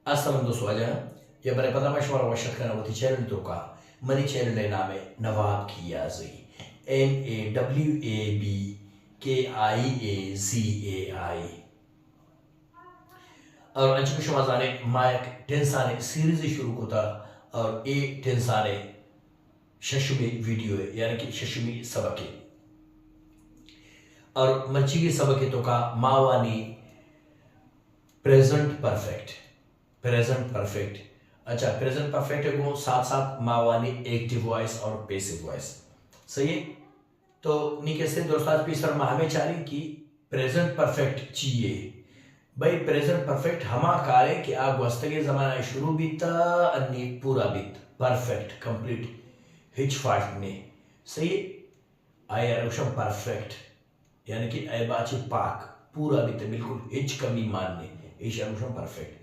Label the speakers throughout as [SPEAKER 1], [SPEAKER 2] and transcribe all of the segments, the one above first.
[SPEAKER 1] Assalamu दोस्तों आज ya bare pada mashwara wa shatkana wati channel to ka mani channel le naam hai Nawab Kiazai NAWABKIAZAI और आज के शुमा जाने मायक टेंसाने सीरीज शुरू होता और ए टेंसाने शशुमी वीडियो है यानी कि शशुमी सबके और मच्छी की सबके तो का मावानी प्रेजेंट परफेक्ट अच्छा प्रेजेंट परफेक्ट को साथ साथ मावानी एक्टिव वॉइस और पैसिव वॉइस सही है। तो नीचे से दोस्तों तीसरा में हमें चाहिए कि प्रेजेंट परफेक्ट चाहिए भाई प्रेजेंट परफेक्ट हमा कार्य कि आग वस्तगे जमाना शुरू बीता अन्य पूरा बीत परफेक्ट कंप्लीट हिच फाल्ट ने सही आई आरुषम परफेक्ट यानी कि आई बाची पाक पूरा बीत बिल्कुल हिच कमी मानने इश आरुषम परफेक्ट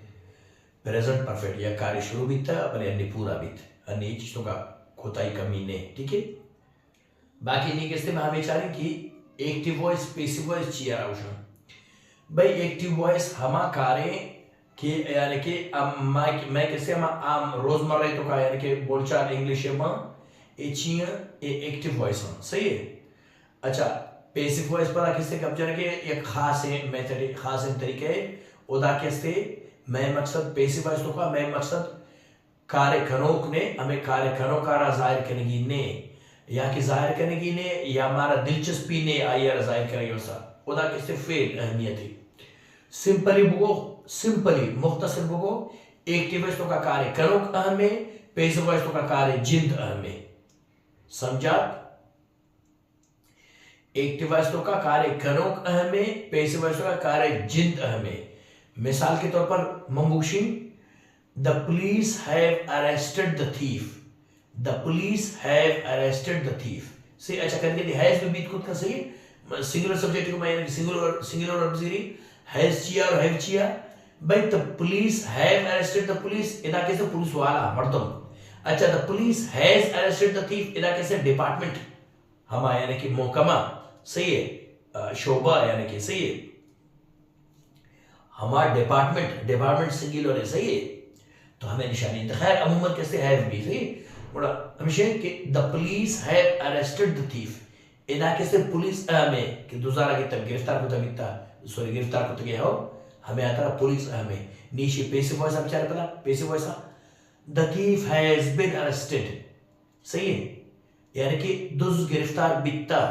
[SPEAKER 1] प्रेजेंट परफेक्ट या कार्य शुरू बीता पर अन्य पूरा बीत अन्य चीजों का खोताई कमी ने ठीक है। बाकी नहीं किससे में हमें चाहिए कि एक्टिव वॉइस पैसिव वॉइस चाहिए आरुषम भाई एक्टिव वॉइस हमा कार्य कि यानी कि मैं कैसे हम आम रोजमर्रा तो का यानी कि बोलचाल इंग्लिश में ये एक्टिव वॉइस में सही है। अच्छा पैसिव वॉइस पर किससे कब जाने के एक खास है मेथड खास है तरीके उदा कैसे मैं मकसद पैसिव वॉइस तो का मैं मकसद कार्य खनोक ने हमें कार्य खनों का जाहिर करने की ने या कि जाहिर करने की ने या हमारा दिलचस्पी ने आया जाहिर करेंगे वैसा उदा कैसे फेल अहमियत है सिंपली मुख्तसर बुगो एक्टिव वॉइस तो का कार्य खनोक अहम है पैसिव वॉइस तो का कार्य जिंद अहम है समझा। एक्टिव वॉइस तो का कार्य खनोक अहम है पैसिव वॉइस तो का कार्य जिंद अहम है। मिसाल के तौर पर ममबूशिंग the police have arrested the thief से अच्छा करके हैज में बीत खुद का सही सिंगुलर सब्जेक्ट को मैं सिंगुलर ऑब्जेक्टिव हैज किया और हैव किया भाई the police have arrested the police इलाके से पुलिस वाला मर्दम अच्छा the police has arrested the thief इलाके से डिपार्टमेंट हमारा यानी कि मोहकमा सही है शोबा यानी कि सही है हमारा डिपार्टमेंट सिंगुलर है सही है तो हमें निशानी खैर अमूमन कैसे हैव भी सही बड़ा हमेशा कि the police have arrested the thief इलाके से पुलिस में कि दूसरा की तब गिरफ्तार को गया हो हमें आता पुलिस में नीचे पैसिव वॉइस आप चाहे पता passive voice the thief has been arrested सही है यानी कि दुज गिरफ्तार बिता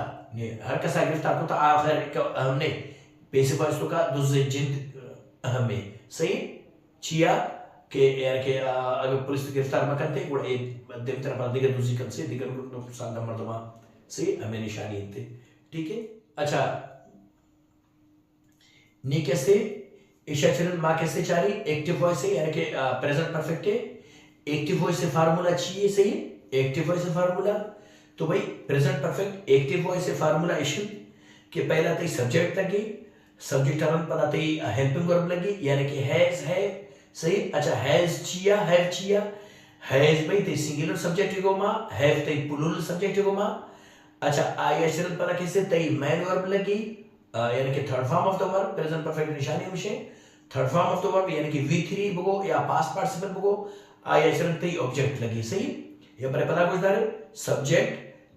[SPEAKER 1] हर कसा गिरफ्तार को तो आखिर हमने पैसिव वॉइस तो का दुज जिंद अहम है सही चिया के यानी कि अगर पुलिस गिरफ्तार में करते वो एक मध्यम तरफ दिगर दूसरी कम से दिगर नुकसान मर्दमा सही हमें निशानी थे ठीक है। अच्छा नी कैसे इशाचरण मां कैसे चारी एक्टिव वॉइस है यानी कि प्रेजेंट परफेक्ट है एक्टिव वॉइस से फार्मूला चाहिए सही एक्टिव वॉइस से फार्मूला तो भाई प्रेजेंट परफेक्ट एक्टिव वॉइस से फार्मूला इशू कि पहला तो सब्जेक्ट लगी सब्जेक्ट अरन पता तो हेल्पिंग वर्ब लगी यानी कि हैज है सही अच्छा has chia have chia has भाई ते सिंगुलर सब्जेक्ट को मा हैव ते प्लूरल सब्जेक्ट को मा अच्छा आई अक्षर पता किसे ते मैन वर्ब लगी यानी कि third form of the verb present perfect निशानी में third form of the verb यानी कि V3 बगो या पास्ट पार्टिसिपल बगो आई अक्षर ते ऑब्जेक्ट लगी सही ये बड़े पता कुछ दारे सब्जेक्ट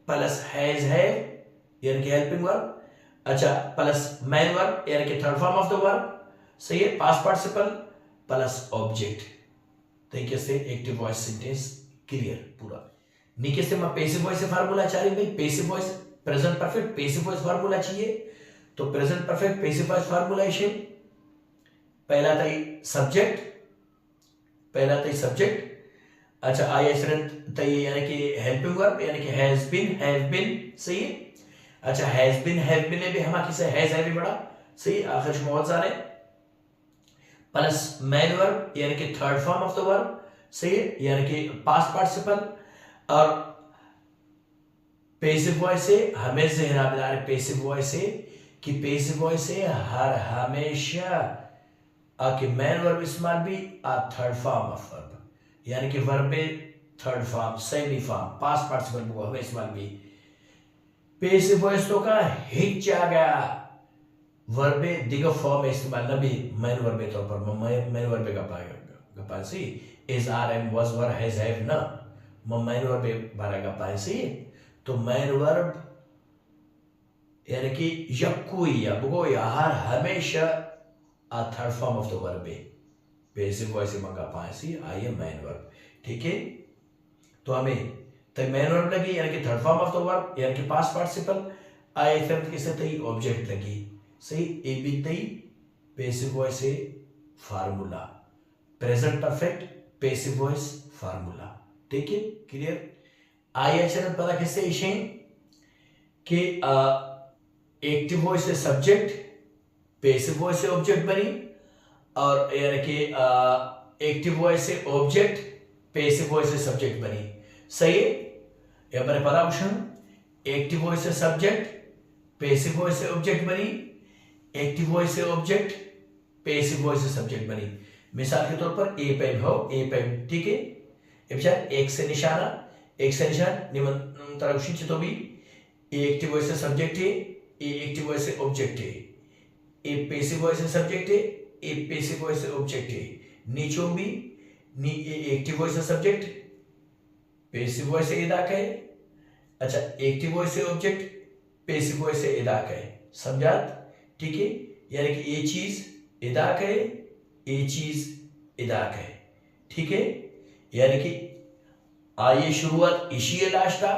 [SPEAKER 1] प्लस हैज है यानी कि हेल्पिंग वर्ब अच्छा प्लस मैन वर्ब यानी कि third form of the verb सही है पास्ट पार्टिसिपल प्लस ऑब्जेक्ट तरीके से एक्टिव वॉइस सेंटेंस क्लियर पूरा नीचे से मैं पैसिव वॉइस से फार्मूला चाहिए भाई passive voice present perfect passive voice formula चाहिए तो present perfect passive voice formulation पहला था सब्जेक्ट अच्छा आई एसरन तय यानी कि हेल्पिंग वर्ब यानी कि हैव बीन सही है अच्छा हैज बीन में भी हमारे किसे हैज है भी बड़ा सही आखिर में बहुत सारे प्लस मैन वर्ब यानी कि third form of the verb सही है यानी कि पास्ट पार्टिसिपल और पैसिव वॉइस से हमें जहन में आ रहा पैसिव वॉइस से कि पैसिव वॉइस से हर हमेशा कि मैन वर्ब इस्तेमाल भी थर्ड फॉर्म ऑफ वर्ब यानी कि verb third form semi form past participle वो हमें इस्तेमाल भी पैसिव वॉइस तो का हिच आ गया वर्बे दिगर फॉर्म इस्तेमाल न भी मैन वर्बे तौर पर मैन वर्बे का पाएगा गपान सही is are am was were has have ना म मैन वर्ब बारा गपान सही तो मैन वर्ब यानी कि यक्कोई या बगो या हर हमेशा a third form of the verb है passive voice में गपान सही आई एम मैन वर्ब ठीक है तो हमें तो मैन वर्ब लगी यानी कि third form of the verb यानी कि पास्ट पार्टिसिपल आई एफ के साथ ही ऑब्जेक्ट लगी सही ए बी तई पैसिव वॉइस है formula present perfect passive voice formula ठीक है क्लियर आई अचरन पता कैसे इशे कि एक्टिव वॉइस से सब्जेक्ट पैसिव वॉइस से ऑब्जेक्ट बनी और यानी कि एक्टिव वॉइस से ऑब्जेक्ट पैसिव वॉइस से सब्जेक्ट बनी सही है या मैंने पता ऑप्शन एक्टिव वॉइस से सब्जेक्ट पैसिव वॉइस से ऑब्जेक्ट बनी एक्टिव वॉइस से ऑब्जेक्ट पैसिव वॉइस से सब्जेक्ट बनी मिसाल के तौर पर ए पेन हो ए पेन ठीक है एक से निशाना एक से निशान निमन तरह तो भी ए एक्टिव वॉइस से सब्जेक्ट है ए एक्टिव वॉइस से ऑब्जेक्ट है ए पैसिव वॉइस से सब्जेक्ट है ए पैसिव वॉइस से ऑब्जेक्ट है नीचों भी ए एक्टिव वॉइस से सब्जेक्ट पैसिव वॉइस से इदाक है अच्छा एक्टिव वॉइस से ऑब्जेक्ट पैसिव वॉइस से इदाक है समझात ठीक है यानी कि ये चीज इदाक है ये चीज इदाक है ठीक है यानी कि आइए शुरुआत इशी लास्ट था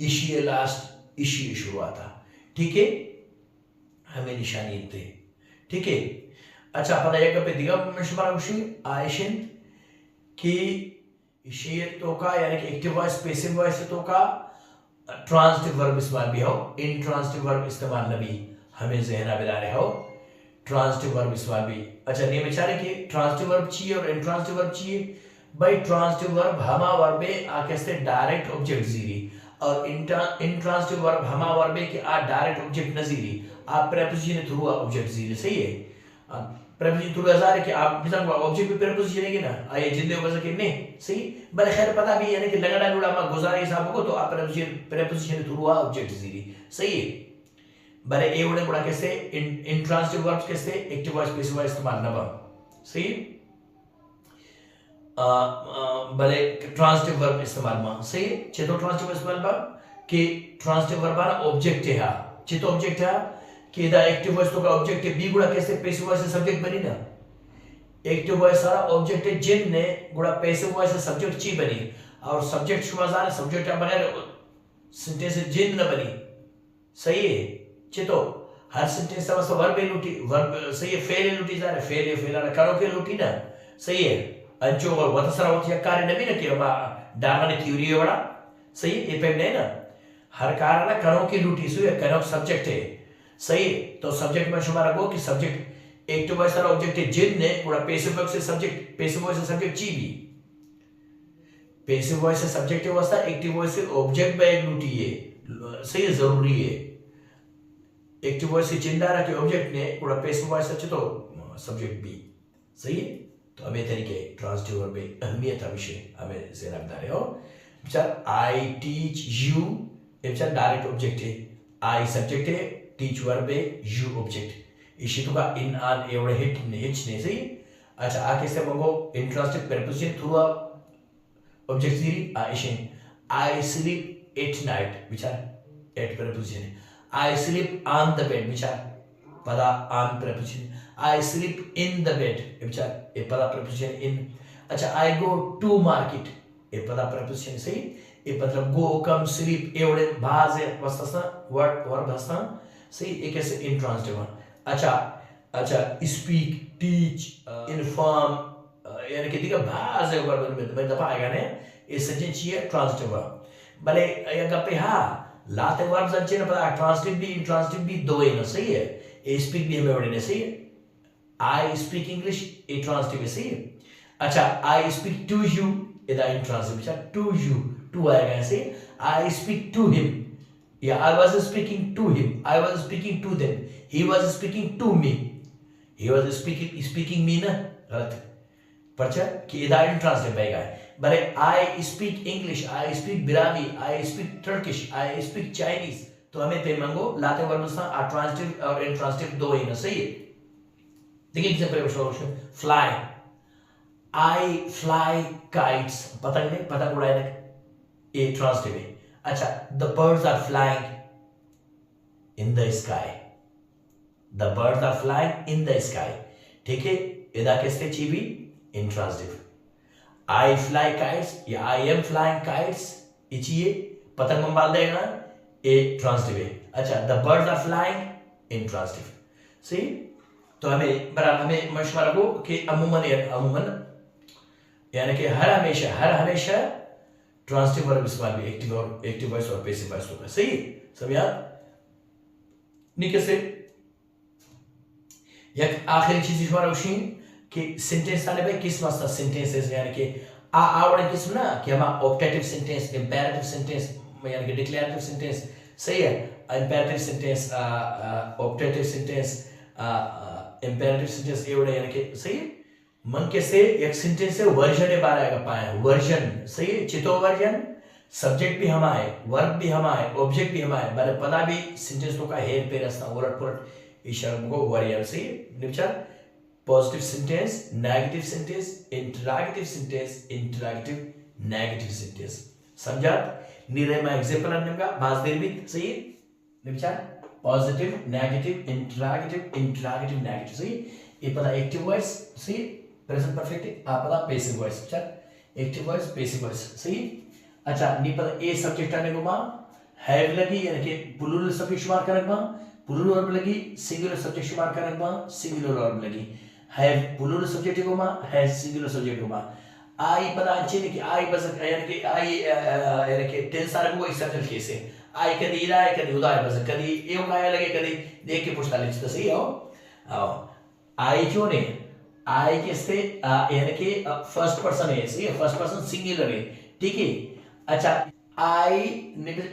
[SPEAKER 1] इशी लास्ट इशी शुरुआत था ठीक है हमें निशानी थे ठीक है अच्छा पता है कब दिगा मशमारा उशी आयशन कि इशी तो का यानी कि एक्टिव वॉइस पैसिव वॉइस तो का ट्रांजिटिव वर्ब इस्तेमाल भी हो इंट्रांजिटिव वर्ब इस्तेमाल न भी हमें जहना बिला रहे हो ट्रांजिटिव वर्ब इस्तेमाल भी अच्छा नहीं बेचारे कि ट्रांजिटिव वर्ब चाहिए और इंट्रांजिटिव वर्ब चाहिए भाई ट्रांजिटिव वर्ब हमा वर्बे आके से डायरेक्ट ऑब्जेक्ट जीरी और इंट्रांजिटिव वर्ब हमा वर्बे कि आ डायरेक्ट ऑब्जेक्ट नजीरी आप प्रेपोजिशन थ्रू ऑब्जेक्ट जीरी सही है प्रेपोजिशन थ्रू हजार है कि आप मिसाल ऑब्जेक्ट भी प्रेपोजिशन है ना आए जिंदे हो सके नहीं सही बल खैर पता भी यानी कि लगड़ा लुड़ा मा गुजारे हिसाब को तो आप प्रेपोजिशन थ्रू ऑब्जेक्ट जीरी सही है बरे ए उड़े गुड़ा कैसे इंट्रांजिटिव वर्ब्स कैसे एक्टिव वॉइस पैसिव वॉइस इस्तेमाल न बा सही बरे ट्रांजिटिव वर्ब इस्तेमाल मा सही चेतो ट्रांजिटिव इस्तेमाल बा कि ट्रांजिटिव वर्ब ना ऑब्जेक्ट है चेतो ऑब्जेक्ट है कि दा एक्टिव वॉइस तो का ऑब्जेक्ट है बी गुड़ा कैसे पैसिव वॉइस से सब्जेक्ट बनी ना एक्टिव वॉइस सारा ऑब्जेक्ट है जिन ने गुड़ा पैसिव वॉइस से सब्जेक्ट ची बनी और सब्जेक्ट शुमाजार सब्जेक्ट बगैर सेंटेंस जिन न बनी सही है चेतो हर सेंटेंस का मतलब वर्ब लूटी वर्ब सही है फेल लूटी जा रहा फेल फेल ना करो के लूटी ना सही है अंचो और वतसरा होती है कार्य नहीं ना कि डागा ने थ्योरी है बड़ा सही ये पे नहीं ना हर कार्य ना करो की लूटी सो है करो सब्जेक्ट है सही तो सब्जेक्ट में शुमार रखो कि सब्जेक्ट एक्टिव वॉइस सारा ऑब्जेक्ट है जिन ने पूरा पैसिव वर्ब से सब्जेक्ट पैसिव वॉइस से सब्जेक्ट ची भी पैसिव वॉइस से सब्जेक्ट अवस्था एक्टिव वॉइस से ऑब्जेक्ट बाय लूटी है सही जरूरी है एक्टिव वॉइस से चिंता रखे ऑब्जेक्ट ने पूरा पैसिव वॉइस से तो सब्जेक्ट भी सही है तो हमें तरीके ट्रांजिटिव वर्ब में अहमियत विषय हमें ज़हन बता रहे हो बिचार आई टीच यू ये बिचार डायरेक्ट ऑब्जेक्ट है आई सब्जेक्ट है टीच वर्ब है यू ऑब्जेक्ट इसी तो का इन आन एवढे हिट ने सही अच्छा आके से मंगो इंट्रांजिटिव प्रीपोजिशन थ्रू ऑब्जेक्ट सीरी आइशन आई स्लीप एट नाइट बिचार at preposition I sleep on the bed बिचार पदा on preposition I sleep in the bed बिचार ये पदा preposition in अच्छा I go to market ये पदा preposition सही ये मतलब go come sleep ये उड़े बाज है वस्तुस्था वर्ब हस्ता सही ये कैसे intransitive अच्छा speak teach inform यानी कि दिखा बाज है वर्ब में दफा आएगा ने ये सच्ची चीज़ transitive भले ये गप्पे हाँ लाते वर्ब सच्चे ना पता ट्रांजिटिव भी दो है ना सही है ए स्पीक भी हमें बड़े ने सही है I speak English a transitive है सही है अच्छा आई स्पीक टू यू इधर इंट्रांजिटिव अच्छा टू यू टू आएगा ऐसे आई स्पीक टू हिम या I was speaking to him I was speaking to them he was speaking to me he was speaking me ना गलत परचा कि इधर इंट्रांजिटिव आएगा बरे I speak English I speak बिरामी I speak Turkish I speak Chinese तो हमें पे मंगो लाते वर्ब से ट्रांजिटिव और इंट्रांजिटिव दो ही ना सही है देखिए example solution fly I fly kites, पतंग ने पतंग उड़ाए, ये ट्रांसटिव है। अच्छा, the birds are flying in the sky, the birds are flying in the sky, ठीक है, इदा किसते चीवी इंट्रांसिटिव। आई फ्लाई काइट्स या आई एम फ्लाइंग काइट्स, इचिए पतंग में बाल देगा, ए ट्रांसिटिव है। अच्छा, the birds are flying intransitive, सही। तो हमें बराबर हमें मशवरा को कि अमूमन यानी कि हर हमेशा ट्रांसिटिव वर्ब इस्तेमाल भी एक्टिव वॉइस और पैसिव वॉइस होगा, सही है सब याद नहीं। कैसे एक आखिरी चीज हमारा उशी कि सेंटेंस आने पे किस मस्त सेंटेंसेस यानी कि आवड़े किस्म ना कि हम ऑप्टेटिव सेंटेंस, इंपेरेटिव सेंटेंस यानी कि डिक्लेरेटिव सेंटेंस, सही है, imperative sentence, optative sentence, imperative sentence एवढे यानी कि सही है। मन के से एक सेंटेंस से वर्जन के बारे में पाए, वर्जन सही है, चितो वर्जन, सब्जेक्ट भी हमारे, वर्ब भी हमारे, ऑब्जेक्ट भी हमारे, बारे पता भी सेंटेंस तो का हेर पे रस्ता उलट पुलट इशारा को वर्जन, सही है निपचा। Positive sentence, negative sentence, interactive sentence, interactive negative sentence, समझा। नीरे में एग्जांपल अन्नगा बाज देर भी सही है निपचा। पॉजिटिव, नेगेटिव, इंटरैक्टिव नेगेटिव, सही। ये पता एक्टिव वॉइस, सही, प्रेजेंट परफेक्ट है, आप पता पैसिव वॉइस, अच्छा एक्टिव वॉइस पैसिव वॉइस, सही। अच्छा नहीं पता ए सब्जेक्ट आने को मां हैव लगी यानी कि प्लूरल सब्जेक्ट शुमार करने मां प्लूरल वर्ब लगी, सिंगुलर सब्जेक्ट शुमार करने मां सिंगुलर वर्ब लगी, हैव प्लूरल सब्जेक्ट को मां हैज सिंगुलर सब्जेक्ट को मां। आई पता अच्छे कि आई बस यानी कि आई यानी कि टेंस आने को एक्सेप्शन केस है, आई कदी इरा है कदी उदा है, बस कदी ए का लगे कदी देख के पूछता ले तो सही हो। आओ आई क्यों नहीं, आई किससे यानी कि फर्स्ट पर्सन है, सही है, फर्स्ट पर्सन सिंगुलर है, ठीक है। अच्छा आई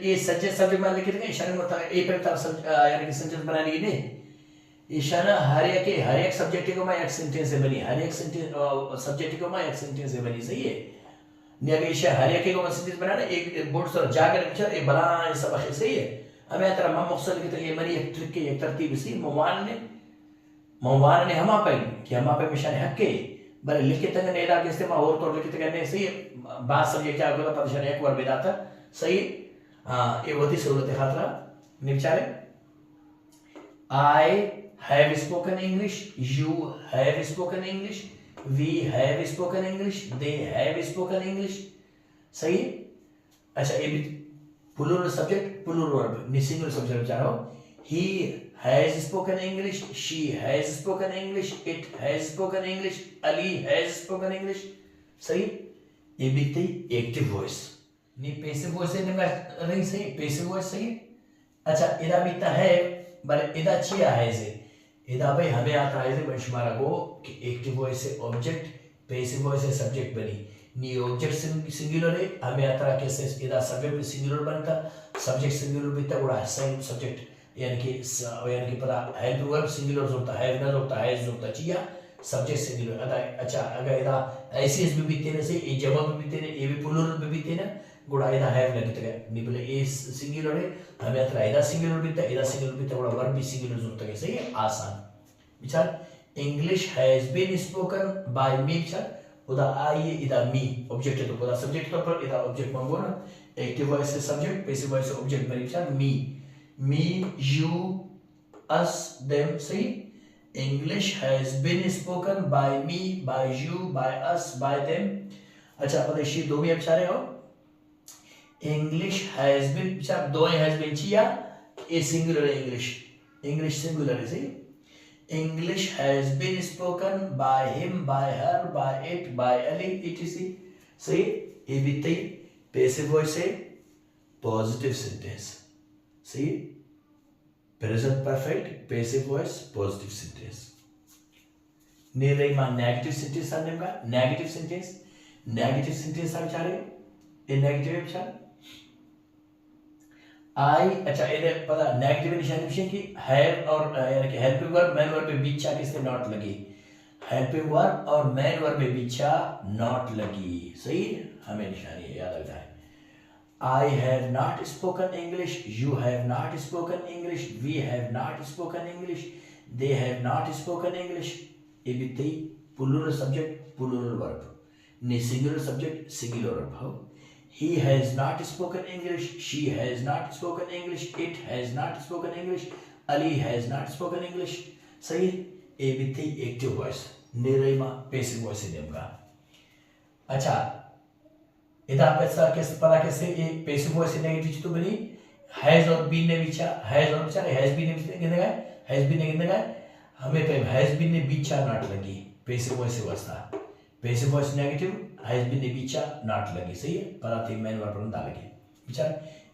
[SPEAKER 1] ये सब्जेक्ट में लिख के इशारे में ए पे यानी कि सेंटेंस बनाने की नहीं इशारा हर एक सब्जेक्ट को मैं एक सेंटेंस से बनी, हर एक सेंटेंस सब्जेक्ट को मैं एक सेंटेंस से बनी, सही है। नहीं अगर इशारा हर एक को मैं सेंटेंस बनाना एक बोर्ड से जाकर पिक्चर ए बना सब सही है। हमें तरह मैं मकसद की तरह ये मेरी एक ट्रिक की एक तरतीब सही मवान ने हम पे कि हम पे मिशन हक के बरे लिखित ने नेदा के इस्तेमाल और तो लिखित करने सही बात सब्जेक्ट क्या होगा पता एक बार बेदाता सही। हां ये होती सहूलत खातरा निचारे। I have spoken English, you have spoken English, we have spoken English, they have spoken English, सही। अच्छा ये भी प्लूरल सब्जेक्ट प्लूरल वर्ब नि सिंगल सब्जेक्ट चाहो। He has spoken English, she has spoken English, it has spoken English, Ali has spoken English, सही। ये भी थी एक्टिव वॉइस, नहीं पैसिव वॉइस है ना रही, सही पैसिव वॉइस, सही। अच्छा इधर भी था है बड़े इधर चिया है से इधर भाई हमें आता है से बंशमारा को कि एक्टिव वॉइस से ऑब्जेक्ट, पैसिव वॉइस से सब्जेक्ट बनी, नहीं ऑब्जेक्ट सिंगुलर है, हमें आता है कैसे इधर सब्जेक्ट भी सिंगुलर बनता, सब्जेक्ट सिंगुलर भी था उड़ा सेम सब्जेक्ट यानी कि पता हेल्प वर्ब सिंगुलर होता है, हैव होता है, होता चिया सब्जेक्ट सिंगुलर अदा। अच्छा अगर इदा एसीएस भी बीते ने से ए जवाब भी बीते ने ए भी प्लूरल भी बीते ने गुड़ा इदा हैव लगे तो नहीं बोले ए सिंगुलर है हमें अത്ര इदा सिंगुलर बीता गुड़ा वर्ब भी सिंगुलर होता है, सही है आसान। विचार English has been spoken by me, विचार उदा आई इदा मी ऑब्जेक्ट है तो उदा सब्जेक्ट तो पर इदा ऑब्जेक्ट मंगो ना एक्टिव वॉइस से सब्जेक्ट पैसिव वॉइस से ऑब्जेक्ट बनी, विचार me, you, us, them, see? English has been spoken by me, by you, by us, by them. अच्छा पता इसी दो भी अच्छा रहे हो। English has been, अच्छा दो has been chia, a singular English singular है, see? English has been spoken by him, by her, by it, by Ali, etc. See? ये भी तई passive voice है, positive sentence. See? Present perfect, passive voice, positive sentence. Nearly my negative sentence are named negative sentence are chare a negative char. I अच्छा ये पता negative निशान की have और यानी कि helping verb main verb पे बीचा किसने not लगी, helping verb और main verb पे बीचा not लगी, सही हमें निशानी याद रखना है। I have not spoken English, you have not spoken English, we have not spoken English, they have not spoken English. ये भी थी प्लूरल सब्जेक्ट प्लूरल वर्ब, ने सिंगुलर सब्जेक्ट सिंगुलर वर्ब हो। He has not spoken English, she has not spoken English, it has not spoken English, Ali has not spoken English. सही है, ए बिथी active voice, निरेमा passive voice नेमका। अच्छा, इधर आप कैसे पता कैसे ये पैसिव वॉइस नेगेटिव तो बनी हैज और बीन ने बिचा, हैज और बिचा, हैज बीन ने कितने गए, हैज बीन ने कितने गए, हमें पे हैज बीन ने बिचा नॉट लगी, पैसिव वॉइस से वास्ता, passive voice negative, has been ने बिचा नॉट लगी, सही है, पता थी मैन वर्ब बंदा लगी। बिचार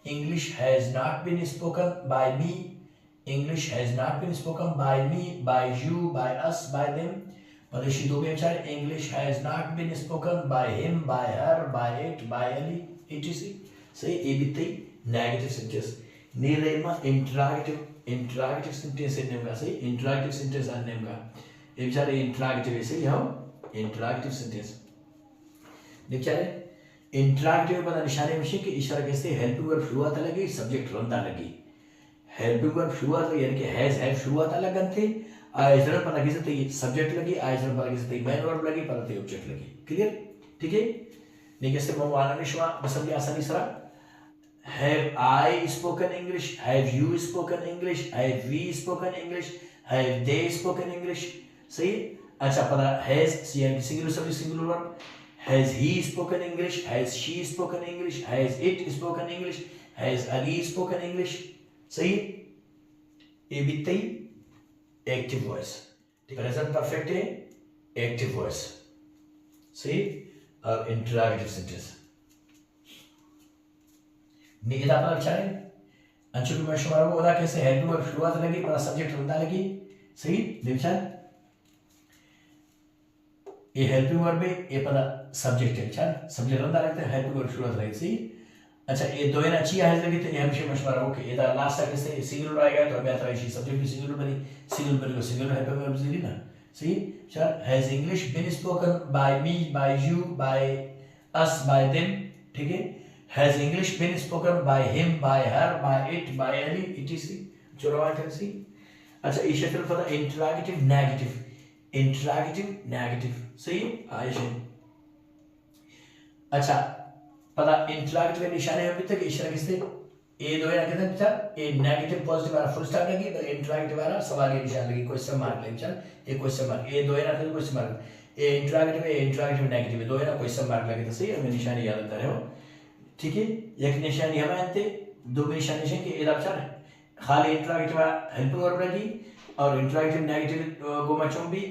[SPEAKER 1] English has not been spoken by me, English has not been spoken by me, by you, by us, by them. पदेशी दो में बिचार English has not been spoken by him, by her, by it, by Ali, etc. सही, ए बिते negative sentence, नीरेमा interactive sentence नेमका, सही, इंटरैक्टिव सेंटेंस नेमका, ए बिचार इंटरैक्टिव है, सही हो, इंटरैक्टिव सेंटेंस बेचारे इंटरैक्टिव पता निशाने में कि इशारा कैसे हेल्पिंग वर्ब शुरुआत लगी, सब्जेक्ट रंदा लगी, हेल्पिंग वर्ब शुरुआत यानी कि हैज हैव शुरुआत लगन थे, आइजर पता कैसे थे सब्जेक्ट लगी, आइजर पता कैसे थे मेन वर्ब लगी, पता थे ऑब्जेक्ट लगी। क्लियर, ठीक है। नहीं कैसे मवाना निशवा बसंदी आसानी सरा, have I spoken English, have you spoken English, have we spoken English, have they spoken English, सही। अच्छा पता हैज singular subject singular verb, has he spoken English, has she spoken English, has it spoken English, has Ali spoken English, सही। ये बित्ते active voice, present perfect है active voice, सही, और interactive sentence Nikita पर अच्छा है। अंशुल में शुमार को ओदा कैसे हेल्प वर्ब शुरुआत लगी, पर सब्जेक्ट रंदा लगी, सही। निविचार ये हेल्पिंग वर्ब है, ये पता सब्जेक्ट है, अच्छा सब्जेक्ट रंदा लगता है, हेल्पिंग वर्ब शुरुआत लगी, सही। अच्छा ये दो ना अच्छी है लगी तो ये हमेशा मशवरा हो कि ये लास्ट तक से सिंगुलर आएगा तो हमें आता है सब्जेक्ट भी सिंगुलर बनी को सिंगुलर हेल्पिंग वर्ब दी ना, सही। अच्छा has English been spoken by me, by you, by us, by them, ठीक है। Has English been spoken by him, by her, by it, by any, etc, चलो आगे सी। अच्छा ये शक्ल पता इंटरैक्टिव नेगेटिव, इंटरैक्टिव नेगेटिव, सही आयशे। अच्छा पता इंटरैक्टिव के निशाने में तक इशारा किससे ए दो या कितने बेटा ए नेगेटिव पॉजिटिव वाला फुल स्टॉप लगी, पर इंटरैक्टिव वाला सवाल के निशान लगी, क्वेश्चन मार्क लगी, चल ये क्वेश्चन मार्क, ए दो या फिर क्वेश्चन मार्क, ए इंटरैक्टिव नेगेटिव दो या क्वेश्चन मार्क लगे तो सही हमें निशानी याद रखते रहो, ठीक है। एक निशानी हमें आते दो निशान निशान के इधर चल खाली इंटरैक्टिव हेल्पिंग वर्ब लगी और interactive negative Goma Chumbi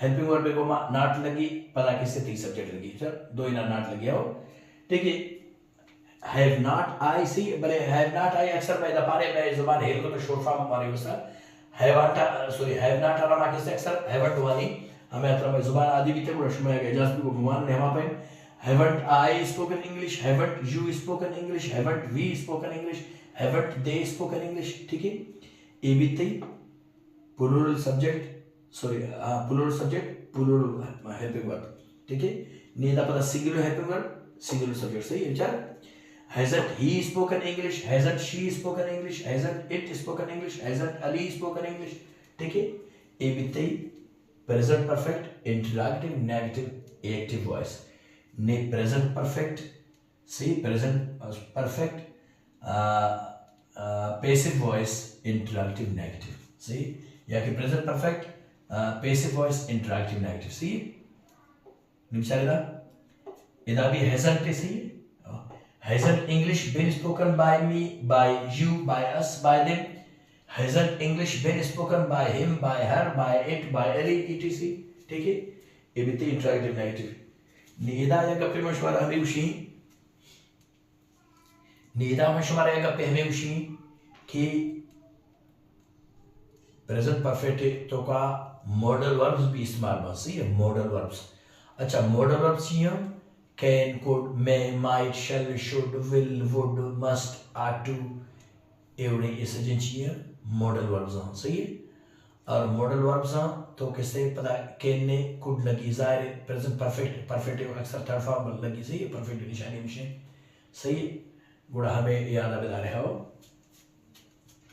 [SPEAKER 1] helping verb पे गोमा नॉट लगी, पता किससे थी सब्जेक्ट लगी, चल दो ही नॉट लगी हो, ठीक है। हैव नॉट आई सी बले हैव नॉट आई अक्सर मैं दपारे मैं जुबान हेल को तो शॉर्ट फॉर्म हमारी उसका हैवंट सॉरी हैव नॉट आरामा किससे अक्सर हैवंट वाली हमें अतर में जुबान आदि भी थे रश्म में गए जस्ट को भगवान ने वहां पे haven't I spoken English, haven't you spoken English, haven't we spoken English, haven't they spoken English, ठीक है। ए भी थी plural subject sorry plural subject plural helping verb, ठीक है। नहीं था पता singular helping verb singular subject, सही है विचार। Hasn't he spoken English? Hasn't she spoken English? Hasn't it spoken English? Hasn't Ali spoken English? ठीक है। ए बिते present perfect interactive negative active voice ने प्रेजेंट परफेक्ट सही present perfect passive voice interactive negative, सही, या कि present perfect passive voice interactive negative, सही। निचारेगा इधर भी hasn't सही। Hasn't English been spoken by me, by you, by us, by them? Hasn't English been spoken by him, by her, by it, by any, etc. ठीक है। ये भी तो interactive negative. Nida या कपे मशवरा हमें उसी निदा मशवरा या कपे हमें उसी कि प्रेजेंट परफेक्ट तो का मॉडल वर्ब्स भी इस्तेमाल में सही है मॉडल वर्ब्स। अच्छा मॉडल वर्ब्स ये can, could, may, might, shall, should, will, would, must, ought to एवढे इस एजेंसी मॉडल वर्ब्स हैं, सही है। और मॉडल वर्ब्स हैं तो किससे पता कैन ने कुड लगी जाहिर प्रेजेंट परफेक्ट परफेक्ट अक्सर थर्ड फॉर्म लगी, सही है, परफेक्ट निशानी में सही है। गुड़ा हमें याद बता रहे हो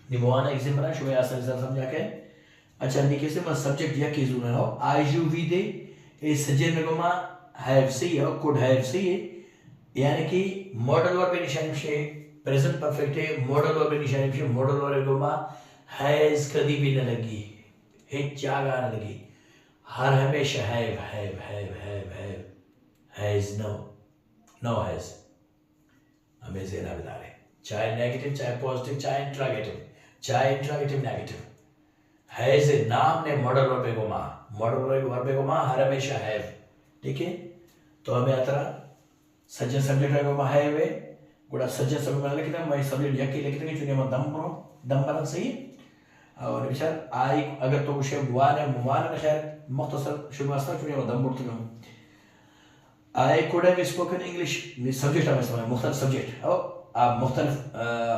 [SPEAKER 1] निमवाना एग्जांपल है शुभ आसान से समझा के। अच्छा नीचे से मैं सब्जेक्ट या की जुना हो आई यू वी दे ये सज्जन नगमा हैव सही है, कुड हैव सही है, यानी कि मॉडल वर्ब निशानी से प्रेजेंट परफेक्ट है, मॉडल वर्ब निशानी से मॉडल वर्ब गमा हैज कभी भी न लगी, है जागा न लगी, हर हमेशा हैज नो हैज हमें ज़ेना बता रहे, चाहे नेगेटिव चाहे पॉजिटिव चाहे इंट्रागेटिव नेगेटिव, हैज नाम ने मॉडल वर्ब को माँ हर हमेशा हैव, ठीक है। तो हमें अतरा सज्जन सब्जेक्ट को माँ हैव है, गुड़ा सज्जन सब्जेक्ट में लिखते हैं, मैं सब्जेक्ट यकी लिखते हैं, चुनिए मैं दम बना सही है। और विचार आई अगर तो कुछ मुवान खैर मुख्तसर शुरुआत चुनिए मैं दम बुढ़ते हूँ। I could have spoken English subject हम इस्तेमाल मुख्तलिफ सब्जेक्ट और आप मुख्तलिफ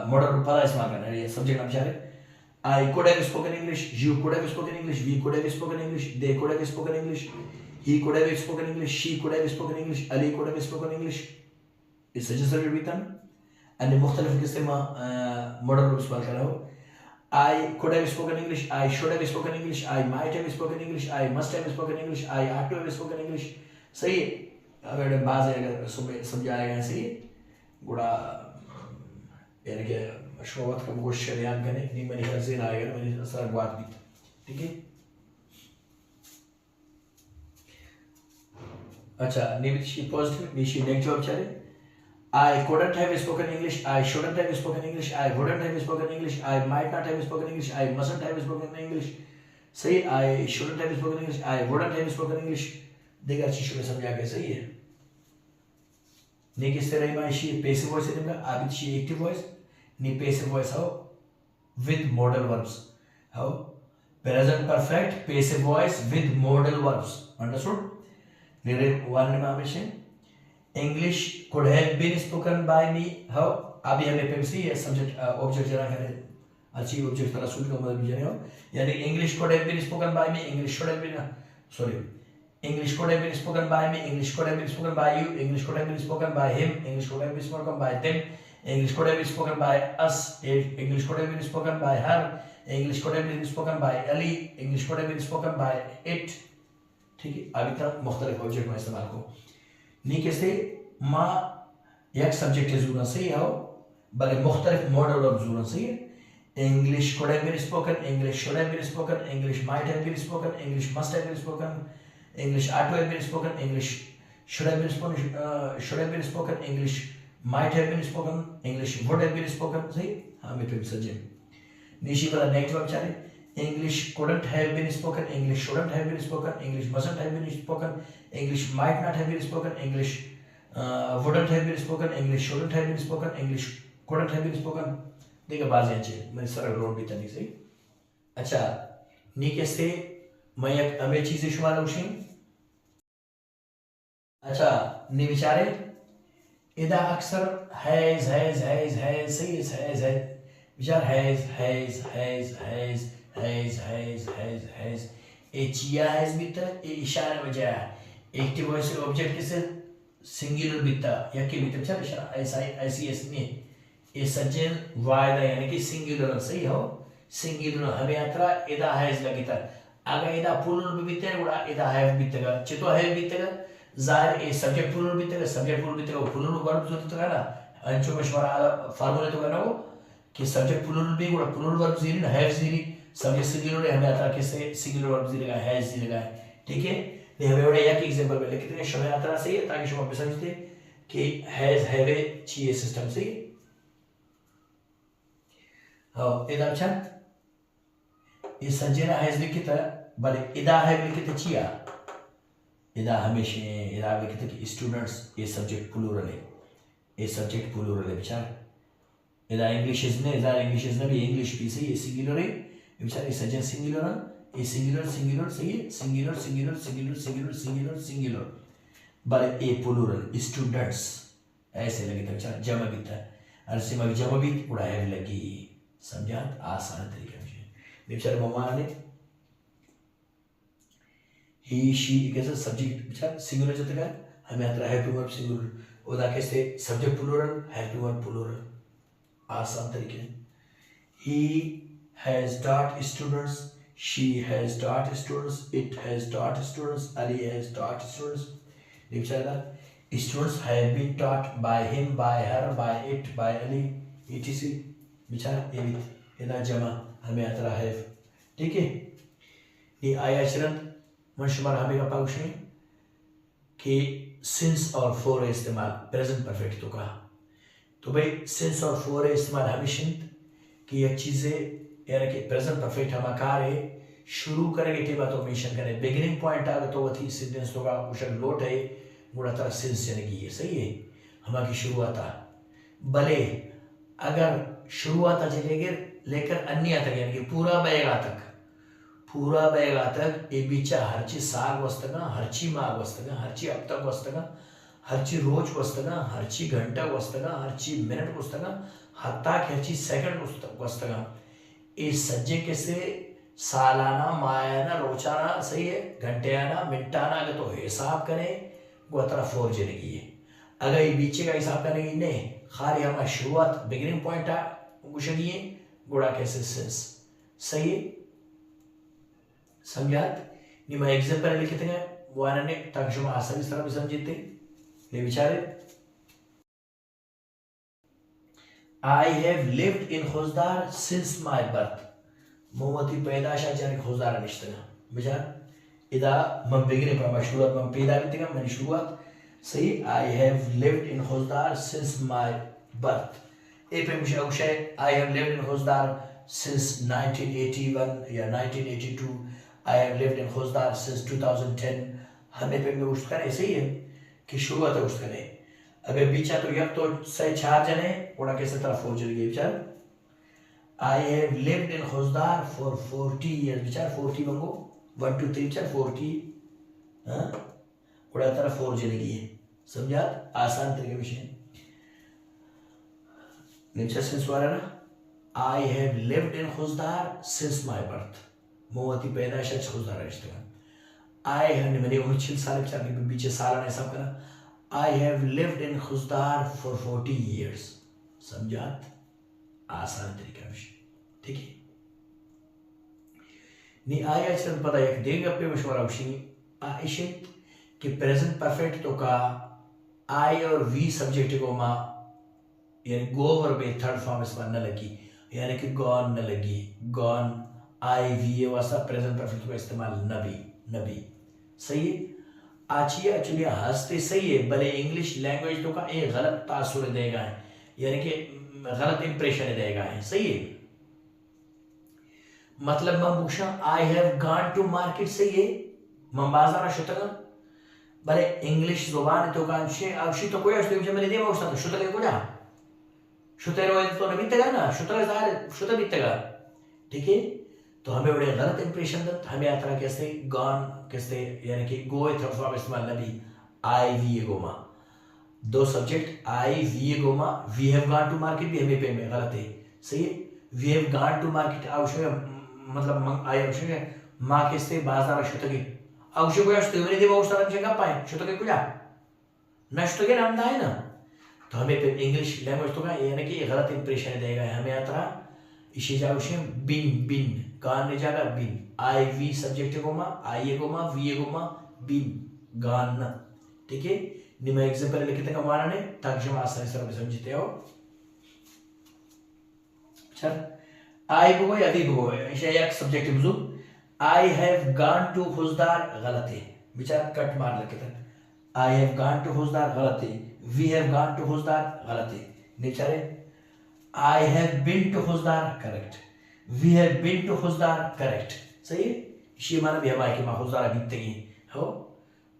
[SPEAKER 1] मॉडल पता इस्तेमाल करना है, ये सब्जेक्ट हम चाहे I could have spoken English, you could have spoken English, we could have spoken English, they could have spoken English, he could have spoken English, she could have spoken English, Ali could have spoken English. इस सज्जन subject भी तन अन्य मुख्तलिफ किस्से में model रूप इस्तेमाल कर रहा हूँ। I could have spoken English, I should have spoken English, I might have spoken English, I must have spoken English, I ought to have spoken English. सही है। अगर बाज़ अगर समझाएगा ऐसे गुड़ा यानी कि शोवत का कुछ शरियान करने नहीं मैंने घर से ना आएगा मैंने असर बात भी, ठीक है। अच्छा निमित्त पॉजिटिव निशी नेगेटिव चले I couldn't have spoken English, I shouldn't have spoken English, I wouldn't have spoken English, I might not have spoken English, I mustn't have spoken English. सही I shouldn't have spoken English, I wouldn't have spoken English. देखा चीज़ों में समझा के सही है। नहीं किस तरह में शी पैसिव वॉइस है निम्न अभी शी एक्टिव वॉइस नहीं पैसिव वॉइस हो विद मॉडल वर्ब्स हो present perfect passive voice with modal verbs understood. मेरे वन में हमेशा English could have been spoken by me how अभी हमें पेप्सी है सब्जेक्ट ऑब्जेक्ट जरा करें अच्छी ऑब्जेक्ट तरह सुन के मतलब जाने हो यानी English could have been spoken by me, English should have been sorry English could have been spoken by me, English could have been spoken by you, English could have been spoken by him, English could have been spoken by them, English could have been spoken by us, English could have been spoken by her, English could have been spoken by Ali, English could have been spoken by it, ठीक है। अभी तक मुख्तलिफ object में इस्तेमाल को नहीं कैसे माँ एक सब्जेक्ट ज़रूरत सही है बल्कि मुख्तलिफ मॉडल वर्ब ज़रूरत सही है। English could have been spoken, English should have been spoken, English might have been spoken, English must have been spoken, English ought to have been spoken, English should have been spoken, English might have been spoken, English would have been spoken सही हाँ मैं फिर सज्जन निशी वाला negative अब चाहे English couldn't have been spoken, English shouldn't have been spoken, English mustn't have been spoken, English might not have been spoken, English wouldn't have been spoken, English shouldn't have been spoken, English couldn't have been spoken। देखिए बाज़ अच्छे मैं सरल road भी तनी सही। अच्छा नी कैसे मैं एक अमें चीज़ शुमार उशीं अच्छा नी विचारे इधर अक्सर हैज़ सही है विचार हैज़ एचिया हैज़ बिता ए इशारा वजह एक्टिव वॉइस ऑब्जेक्ट किसे सिंगुलर बिता या के बिता विचार इशारा ऐसी नहीं ए सज्जन वायदा यानी कि सिंगुलर सही हो सिंगुलर हमें अतरा इधर हैज़ लगिता अगर इधर प्लूरल भी बिता उड़ा इधर हैव बिता चितो हैव बिता ज़ाहिर ए सब्जेक्ट प्लूरल बिता प्लूरल वर्ब जो तो ना अंचो मशवरा फार्मूला तो करना वो कि सब्जेक्ट प्लूरल भी उड़ा प्लूरल वर्ब जीरी ना हैव जीरी सब्जेक्ट सिंगुलर है हमें आता किसे सिंगुलर वर्ब जीरी लगा हैज जीरी लगा ठीक है। नहीं हमें बड़ा एक एग्जांपल में लिखते हैं शमे आता सही है ताकि शमे समझते कि हैज हैव ए चाहिए सिस्टम से हाँ इधर अच्छा इस संजना हैज लिखिता बड़े इधर हैव लिखिता चाहिए इधर हमेशा इधर लिखिता कि स्टूडेंट्स ये सब्जेक्ट प्लूरल है बेचारा इधर इंग्लिश ने भी इंग्लिश भी सही है सिंगुलर है बेचारा ये सज्जन सिंगुलर है ये सिंगुलर सही है सिंगुलर बड़े ए प्लूरल स्टूडेंट्स ऐसे लगे तो बेचारा जमा भी था अरसे में जमा भी उड़ा है लगी समझा आसान तरीके से बेचारा मम्मा ने ही शी कैसे सब्जेक्ट बेचारा सिंगुलर जब तक हमें आता है टू वर्ब सिंगुलर उदा कैसे सब्जेक्ट प्लूरल है टू वर्ब प्लूरल आसान तरीके he has taught students she has taught students, it has taught students, Ali has taught students. बेचारा students have been taught by him, by her, by it, by Ali, etc. बेचारा ये भी इधर जमा हमें अतरा है, ठीक है। ये आया चरण मनशुमार हमें का पाउशे कि since और for इस्तेमाल प्रेजेंट परफेक्ट तो कहा, तो भाई since और for इस्तेमाल हमेशा कि ये चीज़ें यानी कि प्रेजेंट परफेक्ट हम कार्य शुरू करेंगे थे बात मेंशन करें बिगिनिंग पॉइंट आगे तो वही सेंटेंस होगा कुछ नोट है गुड़ा तरह सिंस यानी कि ये सही है हमारी शुरुआत भले अगर शुरुआत चलेगी लेकर अन्य तक यानी कि पूरा बैगा तक ये बीचा हरची साग वस्तगा हरची माग वस्तगा हरची अब तक वस्तगा हरची रोज वस्तगा हरची घंटा वस्तगा हरची मिनट वस्तगा हत्ता हरची सेकंड वस्तगा इस सज्जे के से सालाना मायाना रोचाना सही है घंटेयाना मिनटाना अगर तो हिसाब करें वो तरह फोर जनेगी है अगर ये बीचे का हिसाब करेंगे नहीं खाली हमारा शुरुआत बिगिनिंग पॉइंट आ गुशगी है गुड़ा कैसे सेंस सही है समझात नहीं मैं एग्जांपल लिखते हैं वो आने ताकि हम आसानी से तरह भी समझते ले विचारे I have lived in Khuzdar since my birth. मोहम्मदी पैदाशा जाने खुजदार निश्चित बेचार इदा मम बिगिनिंग पर शुरुआत मम पैदा भी तक मैंने शुरुआत सही I have lived in Khuzdar since my birth. ए पे मुझे अवश्य I have lived in Khuzdar since 1981 या 1982. I have lived in Khuzdar since 2010. हमें पे में उस करें सही है कि शुरुआत उस करें अगर बीचा तो यक तो से चार जने उड़ा कैसे तरह फोर जने गए बिचार I have lived in Khuzdar for 40 years बिचार 40 मंगो 1 2 3 4 40 हाँ उड़ा तरह फोर जने गए समझा आसान तरीके विषय नीचे सेंस वाला ना I have lived in Khuzdar since my birth Mohti पैदाइश खुजदार रिश्ता I have मैंने 19 साल बिचार के बीचे साल ने सब करा I have lived in Khuzdar for 40 years. समझात आसान तरीका विषय ठीक है नी आया चल पता एक देगा पे मशवरा विषय आइशित कि प्रेजेंट परफेक्ट तो का I और V सब्जेक्ट को माँ यानी गो और बे थर्ड फॉर्म इस पर न लगी यानी कि गॉन न लगी गॉन I V ये वासा प्रेजेंट परफेक्ट का इस्तेमाल नबी सही है आचिए एक्चुअली हंसते सही है भले इंग्लिश लैंग्वेज तो का एक गलत तासुर देगा है यानी कि गलत इंप्रेशन देगा है सही है मतलब मम्बूशा I have gone to market सही है मम्बाजारा शुतगा भले इंग्लिश जुबान तो का अवशी तो कोई अष्ट मैंने देवा उसका तो शुतगे को जा शुते रोए तो नहीं बीतेगा ना शुतगा ज़ाहिर शुते बीतेगा ठीक है तो हमें बड़े गलत इंप्रेशन दे हमें यात्रा कैसे गॉन कैसे यानी कि गोए थर्ड फॉर्म इस्तेमाल नबी आई वी गोमा दो सब्जेक्ट आई वी गोमा we have gone to market भी हमें पे में गलत है सही है we have gone to market आवश्यक मतलब आई आवश्यक माँ कैसे बाजार शुतगे आवश्यक कोई शुतगे मेरे देवा उस तरह से का पाए शुतगे कुछ न शुतगे नाम था है ना तो हमें पे इंग्लिश लैंग्वेज तो का यानी कि गलत इंप्रेशन देगा हमें यात्रा इसी जावश्य बिन गान ने जागा बिन आई वी सब्जेक्ट गोमा आई गोमा वी गोमा बिन गान न ठीक है निम एग्जांपल लिखते हैं हमारा ने ताकि हम आसानी से समझते हो चल आई को या दी को इसे एक सब्जेक्ट बुझो I have gone to Khuzdar गलत है बेचारा कट मार लिखते हैं I have gone to Khuzdar गलत है we have gone to Khuzdar गलत है बेचारे I have been to Khuzdar correct we have been to Khuzdar correct सही है इसी माना भी हमारे कि माँ खुजदार बीतते गए हो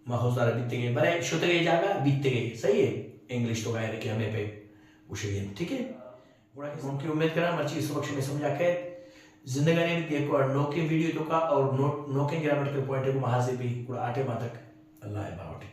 [SPEAKER 1] माँ खुजदार बीतते गए बड़े शुते गए जागा बीतते गए सही है इंग्लिश तो गाय कि हमें पे उसे ठीक है उनकी उम्मीद करा मर्ची इस वक्त में समझा के जिंदगी में देखो और नो के वीडियो तो का और नो के ग्रामर के पॉइंट को महाजे भी पूरा 8 माह तक अल्लाह बावटे